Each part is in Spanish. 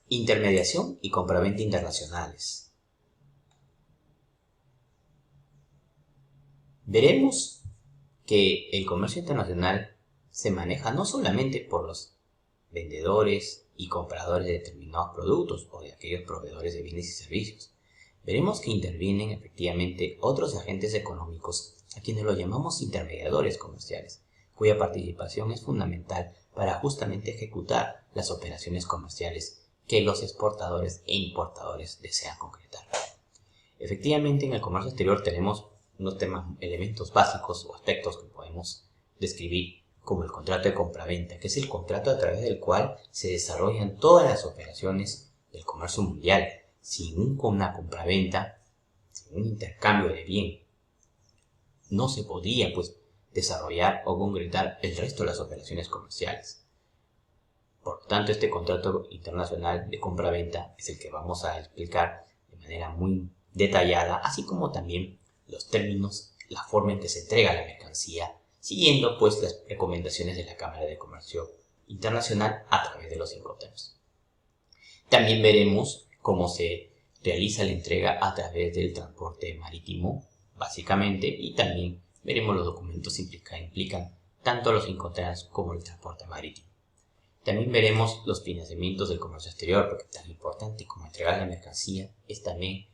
Intermediación y compraventa internacionales. Veremos que el comercio internacional se maneja no solamente por los vendedores y compradores de determinados productos o de aquellos proveedores de bienes y servicios. Veremos que intervienen efectivamente otros agentes económicos a quienes los llamamos intermediadores comerciales, cuya participación es fundamental para justamente ejecutar las operaciones comerciales que los exportadores e importadores desean concretar. Efectivamente, en el comercio exterior tenemos unos elementos básicos o aspectos que podemos describir como el contrato de compraventa, que es el contrato a través del cual se desarrollan todas las operaciones del comercio mundial. Sin una compraventa, sin un intercambio de bien, no se podría desarrollar o concretar el resto de las operaciones comerciales. Por lo tanto, este contrato internacional de compraventa es el que vamos a explicar de manera muy detallada, así como también los términos, la forma en que se entrega la mercancía, siguiendo las recomendaciones de la Cámara de Comercio Internacional a través de los Incoterms. También veremos cómo se realiza la entrega a través del transporte marítimo, básicamente, y también veremos los documentos que implican tanto los Incoterms como el transporte marítimo. También veremos los financiamientos del comercio exterior, porque tan importante como entregar la mercancía es también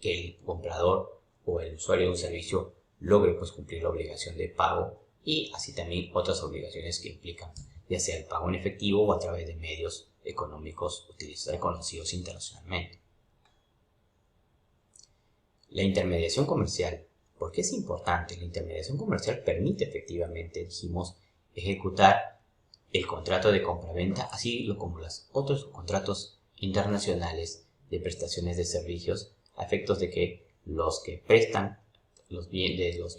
que el comprador o el usuario de un servicio logre cumplir la obligación de pago y así también otras obligaciones que implican ya sea el pago en efectivo o a través de medios económicos reconocidos internacionalmente. La intermediación comercial. ¿Por qué es importante? La intermediación comercial permite efectivamente, ejecutar el contrato de compraventa, así como los otros contratos internacionales de prestaciones de servicios, a efectos de que los que prestan los bienes, los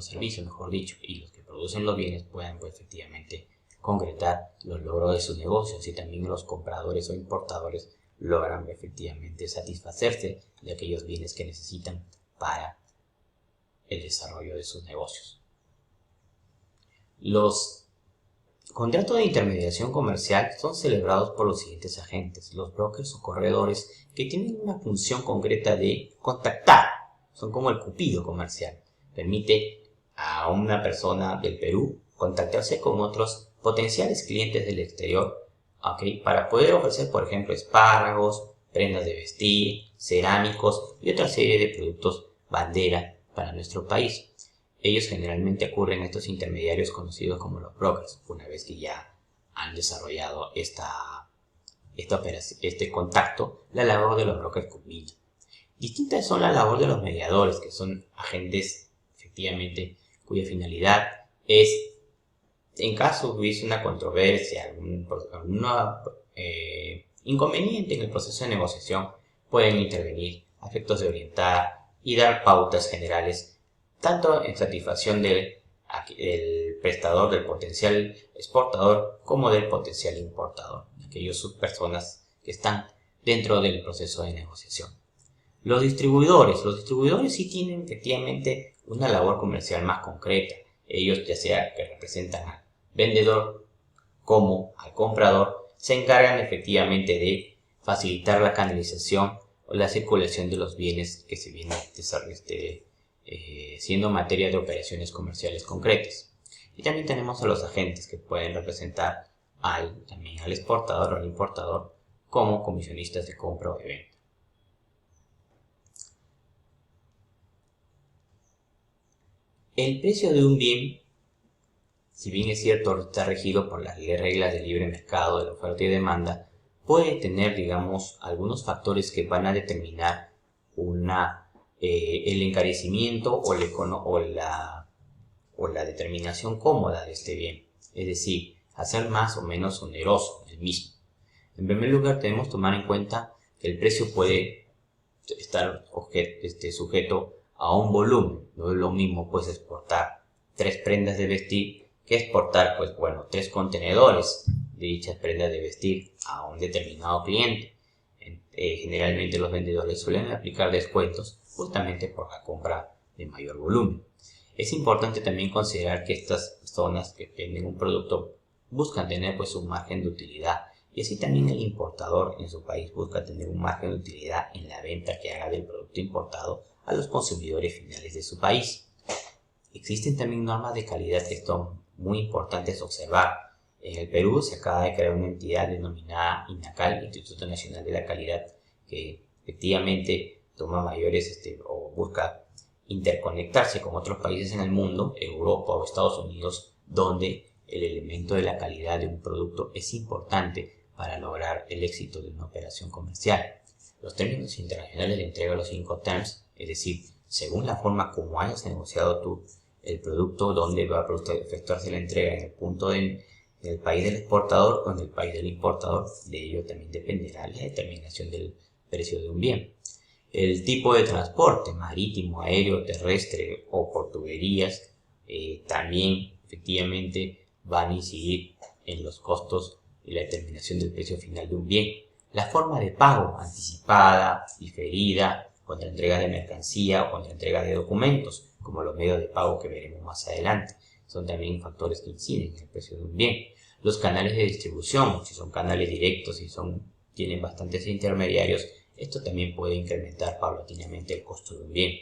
servicios, mejor dicho, y los que producen los bienes puedan efectivamente concretar los logros de sus negocios y también los compradores o importadores logran efectivamente satisfacerse de aquellos bienes que necesitan para el desarrollo de sus negocios. Los contratos de intermediación comercial son celebrados por los siguientes agentes: los brokers o corredores, que tienen una función concreta de contactar, son como el cupido comercial, permite a una persona del Perú contactarse con otros potenciales clientes del exterior, para poder ofrecer, por ejemplo, espárragos, prendas de vestir, cerámicos y otra serie de productos bandera para nuestro país. Ellos generalmente acurren a estos intermediarios conocidos como los brokers, una vez que ya han desarrollado este contacto. La labor de los brokers culmina. Distintas son la labor de los mediadores, que son agentes efectivamente cuya finalidad es, en caso hubiese una controversia, algún inconveniente en el proceso de negociación, pueden intervenir a efectos de orientar y dar pautas generales, tanto en satisfacción del prestador, del potencial exportador, como del potencial importador, aquellas personas que están dentro del proceso de negociación. Los distribuidores sí tienen efectivamente una labor comercial más concreta. Ellos, ya sea que representan al vendedor como al comprador, se encargan efectivamente de facilitar la canalización o la circulación de los bienes que se vienen siendo materia de operaciones comerciales concretas. Y también tenemos a los agentes, que pueden representar también al exportador o al importador como comisionistas de compra o de venta. El precio de un bien, si bien es cierto, está regido por las reglas del libre mercado, de la oferta y demanda, puede tener, algunos factores que van a determinar el encarecimiento o la determinación cómoda de este bien, es decir, hacer más o menos oneroso el mismo. En primer lugar, debemos tomar en cuenta que el precio puede estar sujeto a un volumen. No es lo mismo exportar 3 prendas de vestir que exportar 3 contenedores de dichas prendas de vestir a un determinado cliente. Generalmente los vendedores suelen aplicar descuentos justamente por la compra de mayor volumen. Es importante también considerar que estas personas que venden un producto buscan tener un margen de utilidad y así también el importador en su país busca tener un margen de utilidad en la venta que haga del producto importado a los consumidores finales de su país. Existen también normas de calidad que son muy importantes observar. En el Perú se acaba de crear una entidad denominada INACAL, Instituto Nacional de la Calidad, que efectivamente toma mayores o busca interconectarse con otros países en el mundo, Europa o Estados Unidos, donde el elemento de la calidad de un producto es importante para lograr el éxito de una operación comercial. Los términos internacionales de entrega, los Incoterms, es decir, según la forma como hayas negociado tú el producto, donde va a efectuarse la entrega, en el punto del país del exportador o en el país del importador, de ello también dependerá la determinación del precio de un bien. El tipo de transporte, marítimo, aéreo, terrestre o por tuberías, también efectivamente van a incidir en los costos y la determinación del precio final de un bien. La forma de pago, anticipada, diferida, contra entrega de mercancía o contra entrega de documentos, como los medios de pago que veremos más adelante, son también factores que inciden en el precio de un bien. Los canales de distribución, si son canales directos, si tienen bastantes intermediarios, esto también puede incrementar paulatinamente el costo de un bien.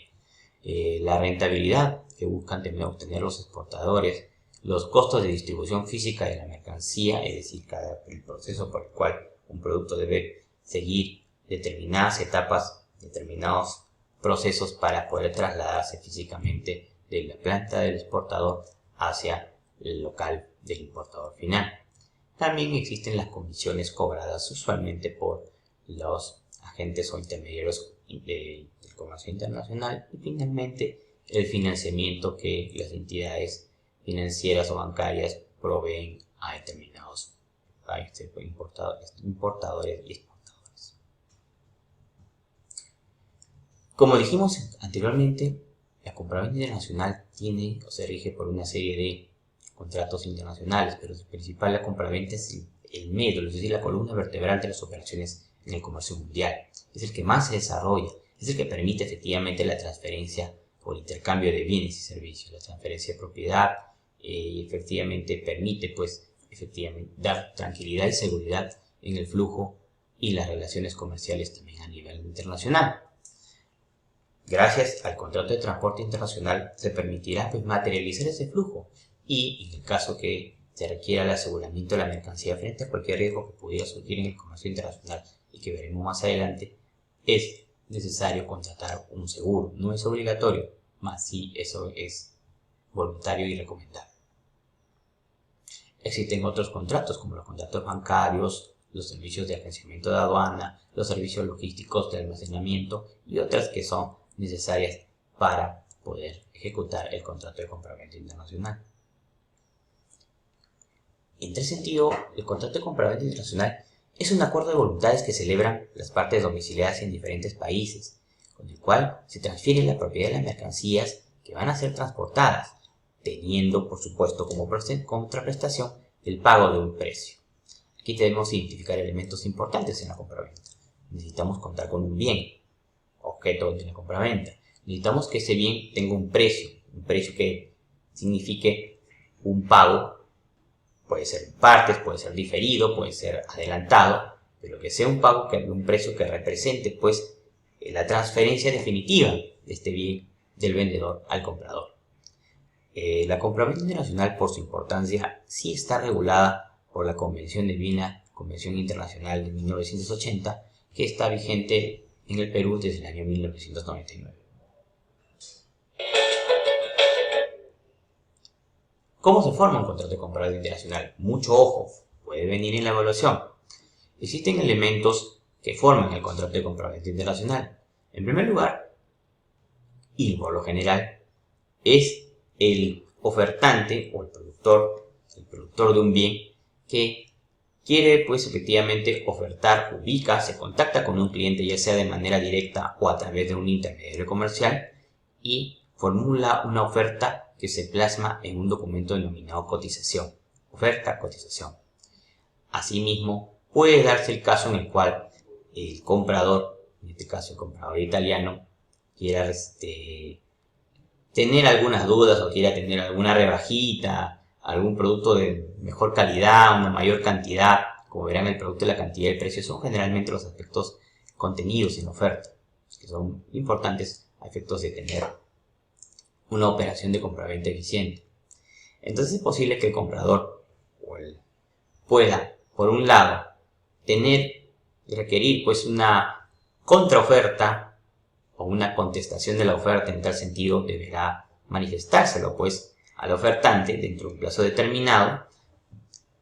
La rentabilidad que buscan obtener los exportadores, los costos de distribución física de la mercancía, es decir, el proceso por el cual un producto debe seguir determinadas etapas, determinados procesos para poder trasladarse físicamente de la planta del exportador hacia el local del importador final. También existen las comisiones cobradas usualmente por los agentes o intermediarios del comercio internacional y finalmente el financiamiento que las entidades financieras o bancarias proveen a determinados importadores y exportadores. Como dijimos anteriormente, la compraventa internacional tiene o se rige por una serie de contratos internacionales, pero el principal la compraventa es el medio, es decir, la columna vertebral de las operaciones en el comercio mundial. Es el que más se desarrolla, es el que permite efectivamente la transferencia o el intercambio de bienes y servicios, la transferencia de propiedad y efectivamente permite dar tranquilidad y seguridad en el flujo y las relaciones comerciales también a nivel internacional. Gracias al contrato de transporte internacional se permitirá materializar ese flujo y en el caso que se requiera el aseguramiento de la mercancía frente a cualquier riesgo que pudiera surgir en el comercio internacional y que veremos más adelante, es necesario contratar un seguro. No es obligatorio, mas sí eso es voluntario y recomendable. Existen otros contratos como los contratos bancarios, los servicios de agenciamiento de aduana, los servicios logísticos de almacenamiento y otras que son necesarias para poder ejecutar el contrato de compraventa internacional. En tal sentido, el contrato de compraventa internacional es un acuerdo de voluntades que celebran las partes domiciliadas en diferentes países, con el cual se transfiere la propiedad de las mercancías que van a ser transportadas, teniendo, por supuesto, como contraprestación el pago de un precio. Aquí debemos identificar elementos importantes en la compraventa. Necesitamos contar con un bien, objeto de la compraventa. Necesitamos que ese bien tenga un precio que signifique un pago, puede ser en partes, puede ser diferido, puede ser adelantado, pero que sea un pago que un precio que represente pues la transferencia definitiva de este bien del vendedor al comprador. La compraventa internacional, por su importancia, sí está regulada por la Convención de Viena, Convención Internacional de 1980, que está vigente en el Perú desde el año 1999. ¿Cómo se forma un contrato de compraventa internacional? Mucho ojo, puede venir en la evaluación. Existen elementos que forman el contrato de compraventa internacional. En primer lugar, y por lo general, es el ofertante o el productor de un bien que quiere pues efectivamente ofertar, se contacta con un cliente ya sea de manera directa o a través de un intermediario comercial y formula una oferta que se plasma en un documento denominado cotización, oferta-cotización. Asimismo, puede darse el caso en el cual el comprador, en este caso el comprador italiano, quiera tener algunas dudas o quiera tener alguna rebajita, algún producto de mejor calidad, una mayor cantidad como verán, el producto, la cantidad y el precio son generalmente los aspectos contenidos en la oferta, que son importantes a efectos de tener una operación de compraventa eficiente. Entonces es posible que el comprador pueda, por un lado, requerir pues una contraoferta o una contestación de la oferta. En tal sentido deberá manifestárselo pues al ofertante dentro de un plazo determinado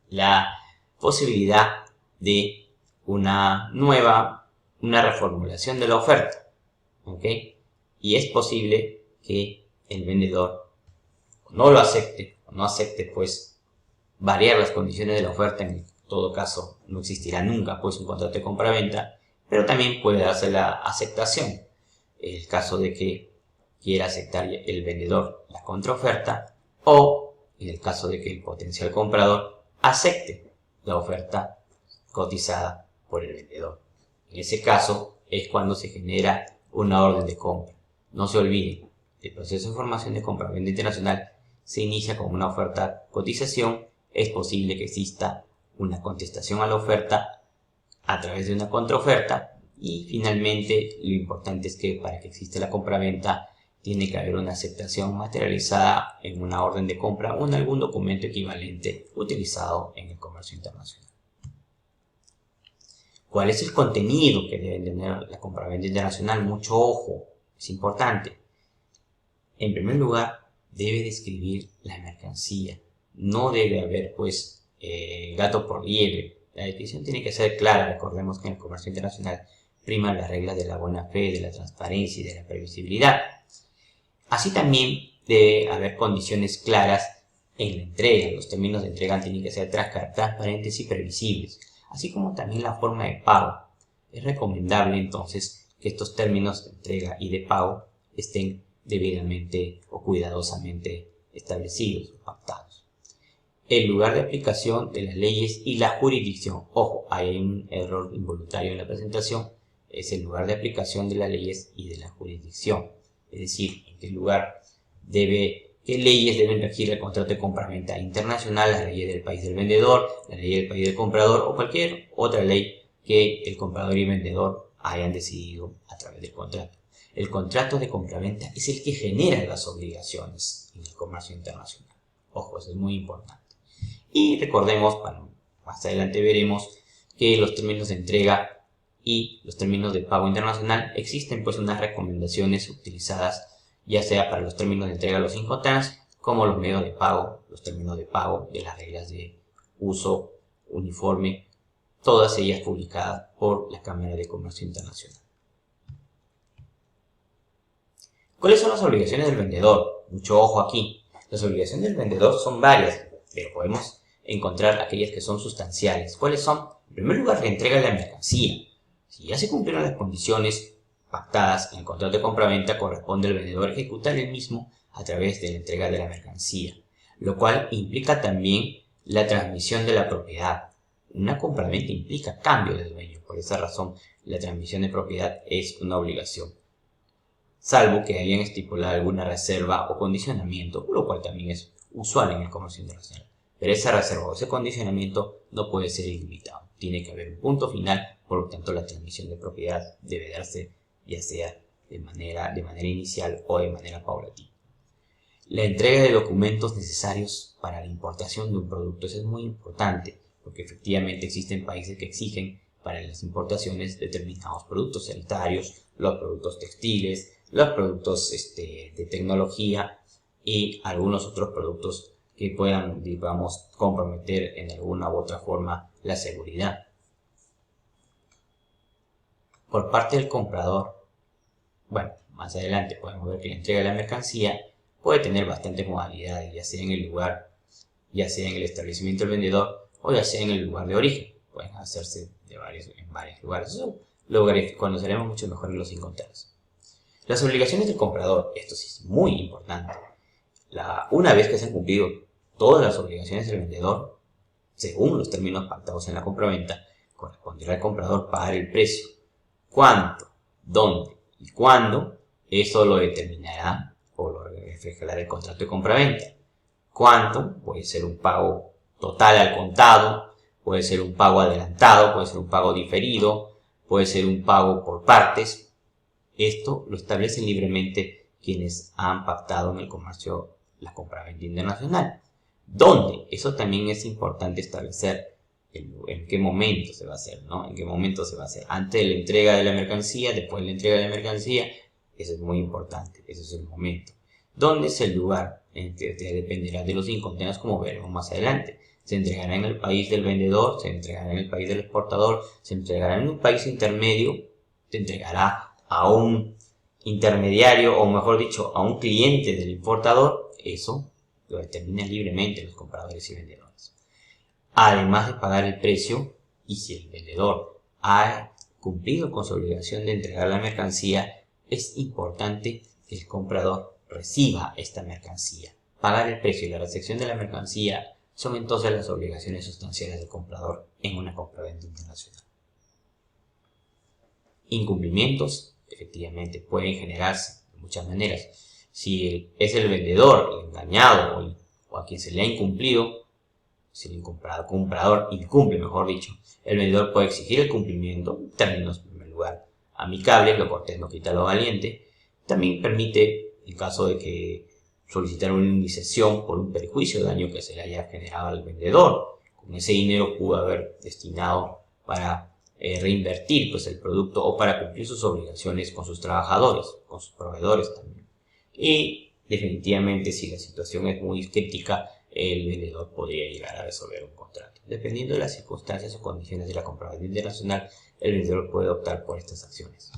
la posibilidad de una reformulación de la oferta, ¿ok? Y es posible que el vendedor no lo acepte o no acepte pues variar las condiciones de la oferta. En todo caso no existirá nunca pues un contrato de compraventa, pero también puede darse la aceptación en el caso de que quiera aceptar el vendedor la contraoferta, o en el caso de que el potencial comprador acepte la oferta cotizada por el vendedor. En ese caso es cuando se genera una orden de compra. No se olviden, el proceso de formación de compraventa internacional se inicia con una oferta-cotización. Es posible que exista una contestación a la oferta a través de una contraoferta, y finalmente lo importante es que para que exista la compraventa tiene que haber una aceptación materializada en una orden de compra o en algún documento equivalente utilizado en el comercio internacional. ¿Cuál es el contenido que debe tener la compraventa internacional? Mucho ojo, es importante. En primer lugar, debe describir la mercancía. No debe haber pues gato por liebre. La descripción tiene que ser clara. Recordemos que en el comercio internacional priman las reglas de la buena fe, de la transparencia y de la previsibilidad. Así también debe haber condiciones claras en la entrega. Los términos de entrega tienen que ser transparentes y previsibles, así como también la forma de pago. Es recomendable entonces que estos términos de entrega y de pago estén debidamente o cuidadosamente establecidos o pactados. El lugar de aplicación de las leyes y la jurisdicción. Ojo, hay un error involuntario en la presentación. Es el lugar de aplicación de las leyes y de la jurisdicción. Es decir, en qué lugar qué leyes deben regir el contrato de compraventa internacional, las leyes del país del vendedor, la ley del país del comprador o cualquier otra ley que el comprador y el vendedor hayan decidido a través del contrato. El contrato de compraventa es el que genera las obligaciones en el comercio internacional. Ojo, eso es muy importante. Y recordemos, más adelante veremos que los términos de entrega y los términos de pago internacional, existen pues unas recomendaciones utilizadas ya sea para los términos de entrega, los Incoterms, como los medios de pago, los términos de pago de las reglas de uso uniforme, todas ellas publicadas por la Cámara de Comercio Internacional. ¿Cuáles son las obligaciones del vendedor? Mucho ojo aquí. Las obligaciones del vendedor son varias, pero podemos encontrar aquellas que son sustanciales. ¿Cuáles son? En primer lugar, la entrega de la mercancía. Si ya se cumplieron las condiciones pactadas en el contrato de compraventa, corresponde al vendedor ejecutar el mismo a través de la entrega de la mercancía, lo cual implica también la transmisión de la propiedad. Una compraventa implica cambio de dueño, por esa razón la transmisión de propiedad es una obligación, salvo que hayan estipulado alguna reserva o condicionamiento, lo cual también es usual en el comercio internacional. Pero esa reserva o ese condicionamiento no puede ser ilimitado. Tiene que haber un punto final, por lo tanto la transmisión de propiedad debe darse ya sea de manera inicial o de manera paulatina. La entrega de documentos necesarios para la importación de un producto. Eso es muy importante, porque efectivamente existen países que exigen para las importaciones determinados productos sanitarios, los productos textiles, los productos de tecnología y algunos otros productos que puedan, digamos, comprometer en alguna u otra forma la seguridad. Por parte del comprador, bueno, más adelante podemos ver que la entrega de la mercancía puede tener bastantes modalidades, ya sea en el lugar, ya sea en el establecimiento del vendedor o ya sea en el lugar de origen. Pueden hacerse en varios lugares. Eso lo conoceremos mucho mejor en los Incoterms. Las obligaciones del comprador, esto sí es muy importante. Una vez que se han cumplido todas las obligaciones del vendedor, según los términos pactados en la compraventa, corresponderá al comprador pagar el precio. ¿Cuánto? ¿Dónde? ¿Y cuándo? Eso lo determinará o lo reflejará el contrato de compraventa. ¿Cuánto? Puede ser un pago total al contado, puede ser un pago adelantado, puede ser un pago diferido, puede ser un pago por partes. Esto lo establecen libremente quienes han pactado en el comercio la compraventa internacional. ¿Dónde? Eso también es importante establecer en qué momento se va a hacer, ¿no? En qué momento se va a hacer. Antes de la entrega de la mercancía, después de la entrega de la mercancía. Eso es muy importante, ese es el momento. ¿Dónde es el lugar? Dependerá de los inconvenientes, como veremos más adelante. Se entregará en el país del vendedor, se entregará en el país del exportador, se entregará en un país intermedio, se entregará a un intermediario, o mejor dicho, a un cliente del importador. Eso lo determinan libremente los compradores y vendedores. Además de pagar el precio, y si el vendedor ha cumplido con su obligación de entregar la mercancía, es importante que el comprador reciba esta mercancía. Pagar el precio y la recepción de la mercancía son entonces las obligaciones sustanciales del comprador en una compraventa internacional. Incumplimientos, efectivamente, pueden generarse de muchas maneras. Si es el vendedor el engañado o a quien se le ha incumplido, si el comprador incumple, mejor dicho, el vendedor puede exigir el cumplimiento en términos, en primer lugar, amicables, lo cortés no quita lo valiente. También permite, en caso de que solicitar una indemnización por un perjuicio o daño que se le haya generado al vendedor. Con ese dinero pudo haber destinado para reinvertir pues, el producto o para cumplir sus obligaciones con sus trabajadores, con sus proveedores también. Y definitivamente, si la situación es muy crítica, el vendedor podría llegar a resolver un contrato. Dependiendo de las circunstancias o condiciones de la compraventa internacional, el vendedor puede optar por estas acciones.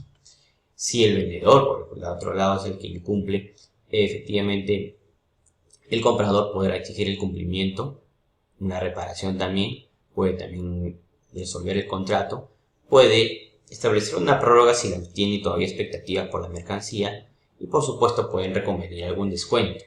Si el vendedor, por el otro lado, es el que incumple, efectivamente el comprador podrá exigir el cumplimiento, una reparación también, puede también resolver el contrato, puede establecer una prórroga si tiene todavía expectativas por la mercancía y por supuesto pueden recomendar algún descuento.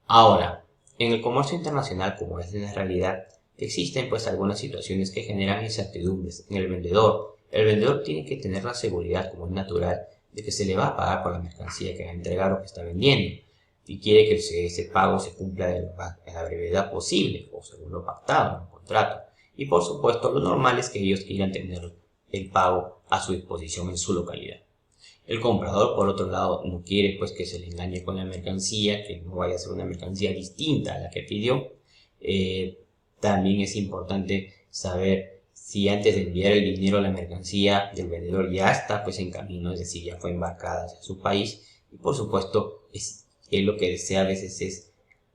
Ahora, en el comercio internacional, como es en la realidad, existen pues algunas situaciones que generan incertidumbres en el vendedor. El vendedor tiene que tener la seguridad, como es natural, de que se le va a pagar por la mercancía que va a entregar o que está vendiendo. Y quiere que ese pago se cumpla en la brevedad posible o según lo pactado en el contrato. Y por supuesto, lo normal es que ellos quieran tener el pago a su disposición en su localidad. El comprador, por otro lado, no quiere pues que se le engañe con la mercancía, que no vaya a ser una mercancía distinta a la que pidió. También es importante saber si antes de enviar el dinero a la mercancía del vendedor ya está pues en camino, es decir, ya fue embarcada hacia su país. Y por supuesto, él lo que desea a veces es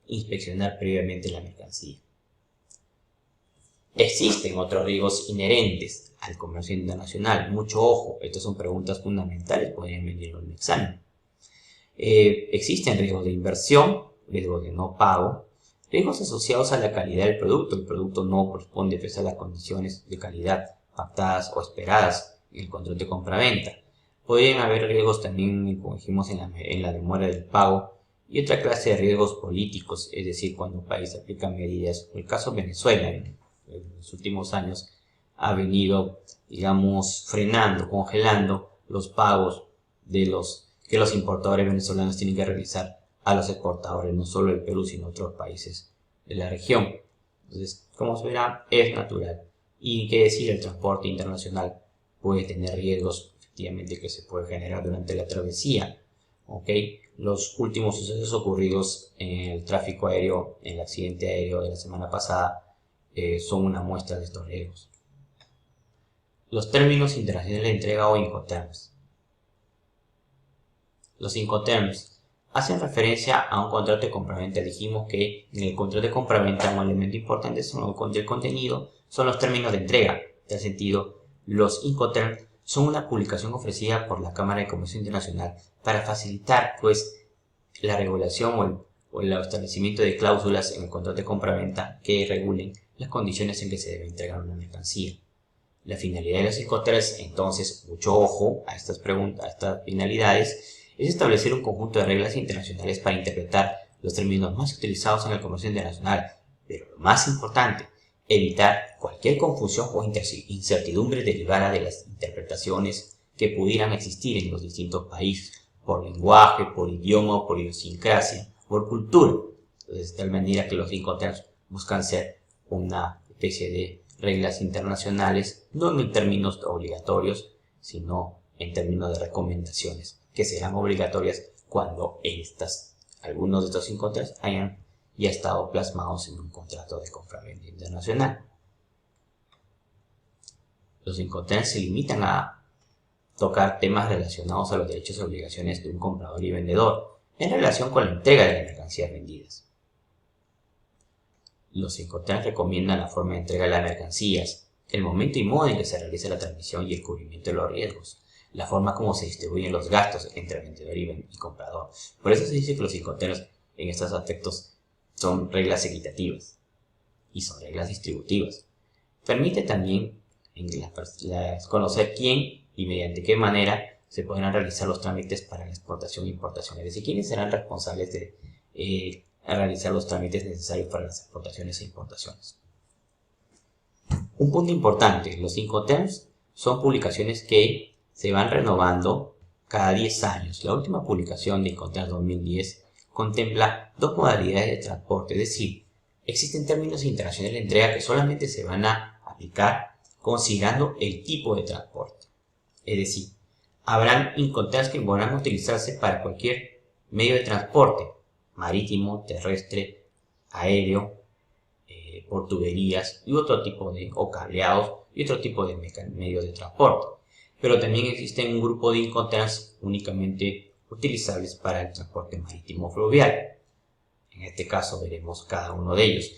inspeccionar previamente la mercancía. Existen otros riesgos inherentes al comercio internacional. Mucho ojo, estas son preguntas fundamentales, podrían venirlo en el examen. Existen riesgos de inversión, riesgos de no pago, riesgos asociados a la calidad del producto. El producto no corresponde a las condiciones de calidad pactadas o esperadas en el contrato de compraventa. Podrían haber riesgos también, como dijimos, en la demora del pago y otra clase de riesgos políticos, es decir, cuando un país aplica medidas. En el caso de Venezuela, en los últimos años, ha venido, digamos, frenando, congelando los pagos que los importadores venezolanos tienen que realizar a los exportadores, no solo del Perú, sino otros países de la región. Entonces, como se verá, es natural. Y qué decir, el transporte internacional puede tener riesgos, efectivamente, que se puede generar durante la travesía. ¿Okay? Los últimos sucesos ocurridos en el tráfico aéreo, en el accidente aéreo de la semana pasada, son una muestra de estos riesgos. Los términos internacionales de entrega o Incoterms. Los Incoterms hacen referencia a un contrato de compraventa. Dijimos que en el contrato de compraventa un elemento importante del contenido son los términos de entrega. En tal sentido, los Incoterms son una publicación ofrecida por la Cámara de Comercio Internacional para facilitar pues la regulación o el establecimiento de cláusulas en el contrato de compraventa que regulen las condiciones en que se debe entregar una mercancía. La finalidad de los Incoterms, entonces, mucho ojo a estas preguntas, a estas finalidades, es establecer un conjunto de reglas internacionales para interpretar los términos más utilizados en el comercio internacional, pero lo más importante, evitar cualquier confusión o incertidumbre derivada de las interpretaciones que pudieran existir en los distintos países, por lenguaje, por idioma, por idiosincrasia, por cultura. Entonces, de tal manera que los Incoterms buscan ser una especie de reglas internacionales, no en términos obligatorios, sino en términos de recomendaciones, que serán obligatorias cuando algunos de estos Incoterms hayan ya estado plasmados en un contrato de compraventa internacional. Los Incoterms se limitan a tocar temas relacionados a los derechos y obligaciones de un comprador y vendedor en relación con la entrega de las mercancías vendidas. Los Incoterms recomiendan la forma de entrega de las mercancías, el momento y modo en que se realiza la transmisión y el cubrimiento de los riesgos, la forma como se distribuyen los gastos entre vendedor y comprador. Por eso se dice que los Incoterms en estos aspectos son reglas equitativas y son reglas distributivas. Permite también conocer quién y mediante qué manera se podrán realizar los trámites para la exportación e importación, es decir, quiénes serán responsables de realizar los trámites necesarios para las exportaciones e importaciones. Un punto importante, los Incoterms son publicaciones que se van renovando cada 10 años. La última publicación de Incoterms 2010 contempla dos modalidades de transporte, es decir, existen términos internacionales de entrega que solamente se van a aplicar considerando el tipo de transporte. Es decir, habrán Incoterms que podrán utilizarse para cualquier medio de transporte, marítimo, terrestre, aéreo, por tuberías y o cableados y otro tipo de medios de transporte. Pero también existen un grupo de Incoterms únicamente utilizables para el transporte marítimo fluvial. En este caso veremos cada uno de ellos.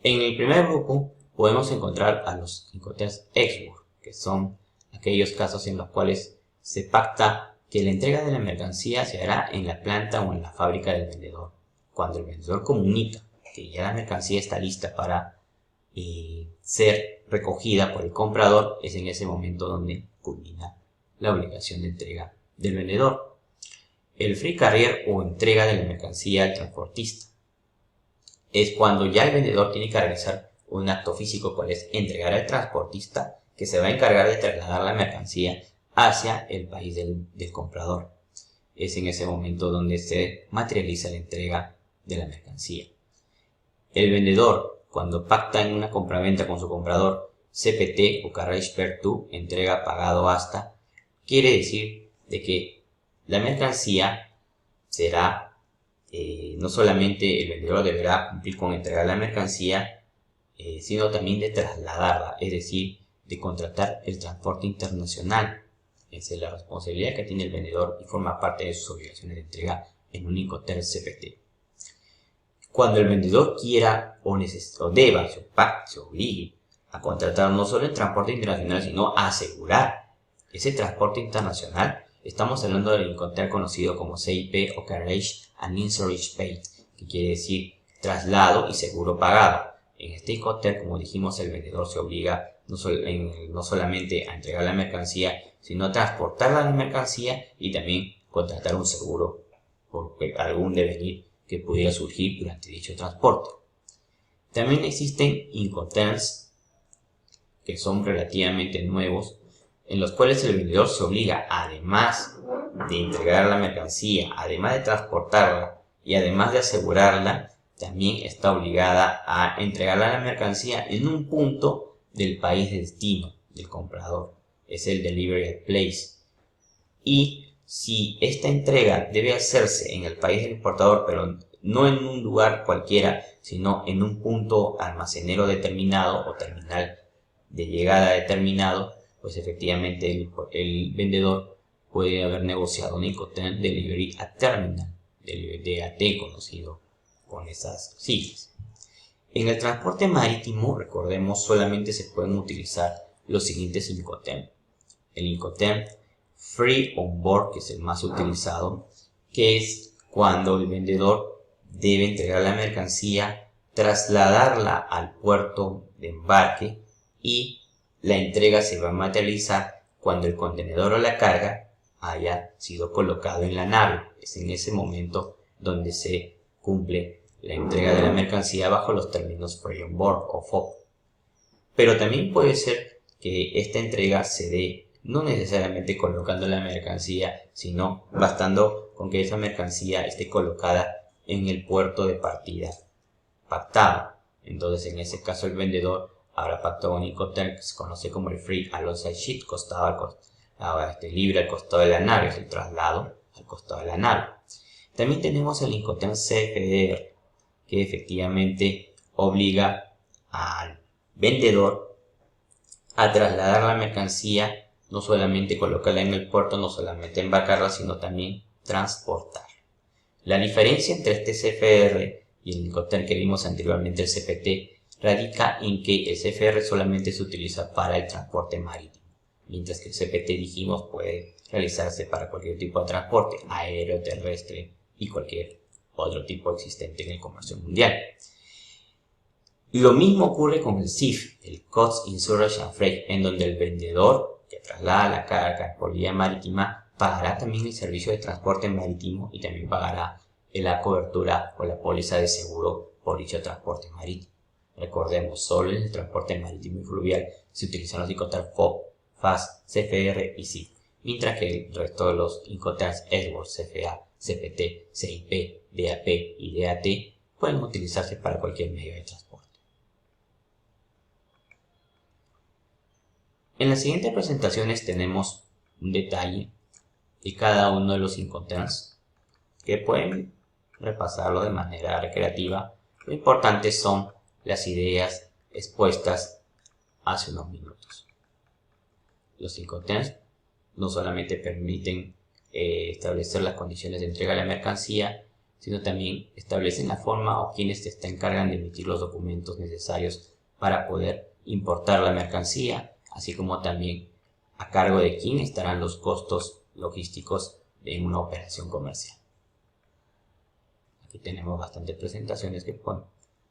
En el primer grupo podemos encontrar a los Incoterms ex-works, que son aquellos casos en los cuales se pacta que la entrega de la mercancía se hará en la planta o en la fábrica del vendedor. Cuando el vendedor comunica que ya la mercancía está lista para ser recogida por el comprador, es en ese momento donde culmina la obligación de entrega del vendedor. El free carrier o entrega de la mercancía al transportista es cuando ya el vendedor tiene que realizar un acto físico, cual es entregar al transportista, que se va a encargar de trasladar la mercancía hacia el país del comprador. Es en ese momento donde se materializa la entrega de la mercancía. El vendedor, cuando pacta en una compraventa con su comprador, CPT o Carriage Per To, entrega pagado hasta, quiere decir de que la mercancía será, no solamente el vendedor deberá cumplir con entregar la mercancía, sino también de trasladarla, es decir, de contratar el transporte internacional. Esa es la responsabilidad que tiene el vendedor y forma parte de sus obligaciones de entrega en un Incoterm CPT. Cuando el vendedor quiera o deba, se obligue a contratar no solo el transporte internacional, sino a asegurar ese transporte internacional, estamos hablando del Incoterm conocido como CIP o Carriage and Insurance Paid, que quiere decir traslado y seguro pagado. En este Incoterm, como dijimos, el vendedor se obliga no solamente a entregar la mercancía, sino a transportar la mercancía y también contratar un seguro por algún devenir que pudiera surgir durante dicho transporte. También existen Incoterms que son relativamente nuevos, en los cuales el vendedor se obliga, además de entregar la mercancía, además de transportarla y además de asegurarla, también está obligada a entregar la mercancía en un punto del país de destino del comprador. Es el Delivery Place. Y si esta entrega debe hacerse en el país del importador, pero no en un lugar cualquiera, sino en un punto almacenero determinado o terminal de llegada determinado, pues efectivamente el vendedor puede haber negociado un Incoterm Delivery at Terminal, DAT conocido con esas siglas. En el transporte marítimo, recordemos, solamente se pueden utilizar los siguientes Incoterms. El Incoterm Free On Board, que es el más utilizado, que es cuando el vendedor debe entregar la mercancía, trasladarla al puerto de embarque y la entrega se va a materializar cuando el contenedor o la carga haya sido colocado en la nave. Es en ese momento donde se cumple la entrega de la mercancía bajo los términos Free On Board o FOB. Pero también puede ser que esta entrega se dé no necesariamente colocando la mercancía, sino bastando con que esa mercancía esté colocada en el puerto de partida pactado. Entonces, en ese caso, el vendedor habrá pactado un Incoterm que se conoce como el Free Alongside Ship, libre al costado de la nave, es el traslado al costado de la nave. También tenemos el Incoterm CFR, que efectivamente obliga al vendedor a trasladar la mercancía, no solamente colocarla en el puerto, no solamente embarcarla, sino también transportar. La diferencia entre este CFR y el Incoterm que vimos anteriormente, el CPT, radica en que el CFR solamente se utiliza para el transporte marítimo, mientras que el CPT, dijimos, puede realizarse para cualquier tipo de transporte, aéreo, terrestre y cualquier otro tipo existente en el comercio mundial. Lo mismo ocurre con el CIF, el Cost, Insurance and Freight, en donde el vendedor que traslada la carga por vía marítima pagará también el servicio de transporte marítimo y también pagará la cobertura o la póliza de seguro por dicho transporte marítimo. Recordemos, solo en el transporte marítimo y fluvial se utilizan los Incoterm FOB, FAS, CFR y CIF, mientras que el resto de los Incoterms SWORD, CFA, CPT, CIP, DAP y DAT pueden utilizarse para cualquier medio de transporte. En las siguientes presentaciones tenemos un detalle de cada uno de los Incoterms que pueden repasarlo de manera recreativa. Lo importante son las ideas expuestas hace unos minutos. Los Incoterms no solamente permiten establecer las condiciones de entrega de la mercancía, sino también establecen la forma o quienes se encargan de emitir los documentos necesarios para poder importar la mercancía, así como también a cargo de quién estarán los costos logísticos de una operación comercial. Aquí tenemos bastantes presentaciones que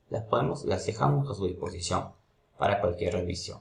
las dejamos a su disposición para cualquier revisión.